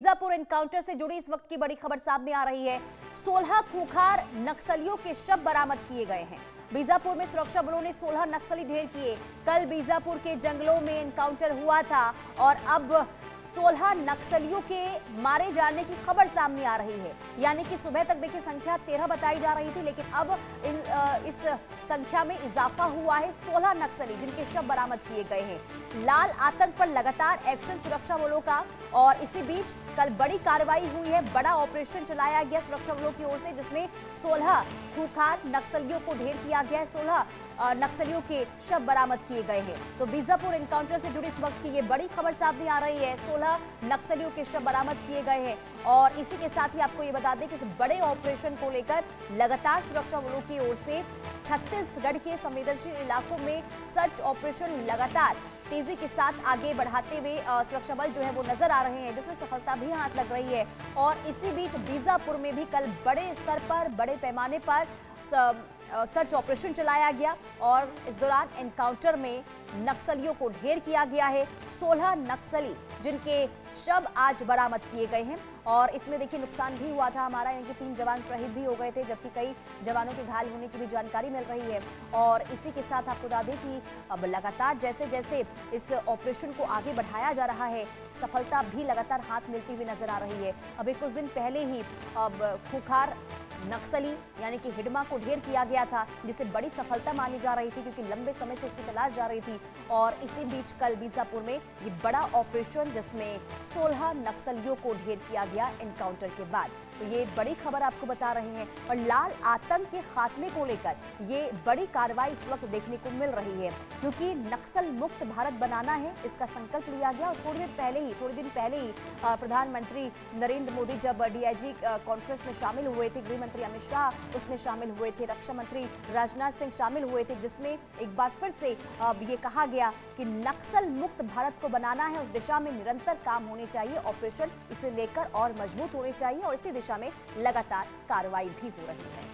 Bijapur encounter से जुड़ी इस वक्त की बड़ी खबर सामने आ रही है। 16 खूंखार नक्सलियों के शव बरामद किए गए हैं। बीजापुर में सुरक्षा बलों ने 16 नक्सली ढेर किए। कल बीजापुर के जंगलों में एनकाउंटर हुआ था और अब 16 नक्सलियों के मारे जाने की खबर सामने आ रही है। यानी कि सुबह तक देखिए संख्या 13 बताई जा रही थी, लेकिन अब इस संख्या में इजाफा हुआ है। 16 नक्सली जिनके शव बरामद किए गए हैं। लाल आतंक पर लगातार एक्शन सुरक्षा बलों का, और इसी बीच कल बड़ी कार्रवाई हुई है। बड़ा ऑपरेशन चलाया गया सुरक्षा बलों की ओर से, जिसमें 16 खूंखार नक्सलियों को ढेर किया गया है। 16 नक्सलियों के शव बरामद किए गए हैं। तो बीजापुर एनकाउंटर से जुड़ी इस वक्त की ये बड़ी खबर सामने आ रही है। 16 नक्सलियों के शव बरामद किए गए हैं और इसी के साथ ही आपको ये बता दें कि इस बड़े ऑपरेशन को लेकर लगातार सुरक्षा बलों की ओर से छत्तीसगढ़ के संवेदनशील इलाकों में सर्च ऑपरेशन लगातार तेजी के साथ आगे बढ़ाते हुए सुरक्षा बल जो है वो नजर आ रहे हैं, जिसमें सफलता भी हाथ लग रही है। और इसी बीच बीजापुर में भी कल बड़े स्तर पर, बड़े पैमाने पर सर्च ऑपरेशन चलाया गया और इस दौरान एनकाउंटर में नक्सलियों को ढेर किया गया है। 16 नक्सली जिनके शव आज बरामद किए गए हैं और इसमें देखिए नुकसान भी हुआ था हमारा, यानी कि 3 जवान शहीद भी हो गए थे, जबकि कई जवानों के घायल होने की भी जानकारी मिल रही है। और इसी के साथ आपको बता दें कि अब लगातार जैसे जैसे इस ऑपरेशन को आगे बढ़ाया जा रहा है, सफलता भी लगातार हाथ मिलती हुई नजर आ रही है। अभी कुछ दिन पहले ही अब खूंखार नक्सली यानी कि हिडमा को ढेर किया गया था, जिसे बड़ी सफलता मानी जा रही थी क्योंकि लंबे समय से उसकी तलाश जा रही थी। और इसी बीच कल बीजापुर में ये बड़ा ऑपरेशन, जिसमें 16 नक्सलियों को ढेर किया गया एनकाउंटर के बाद। तो ये बड़ी खबर आपको बता रहे हैं और लाल आतंक के खात्मे को लेकर ये बड़ी कार्रवाई इस वक्त देखने को मिल रही है, क्योंकि नक्सल मुक्त भारत बनाना है, इसका संकल्प लिया गया। और थोड़े दिन पहले ही प्रधानमंत्री नरेंद्र मोदी जब डीआईजी कॉन्फ्रेंस में शामिल हुए थे, गृह मंत्री अमित शाह उसमें शामिल हुए थे, रक्षा मंत्री राजनाथ सिंह शामिल हुए थे, जिसमें एक बार फिर से ये कहा गया कि नक्सल मुक्त भारत को बनाना है, उस दिशा में निरंतर काम होने चाहिए। ऑपरेशन इसे लेकर और मजबूत होने चाहिए और इसी दिशा में लगातार कार्रवाई भी हो रही है।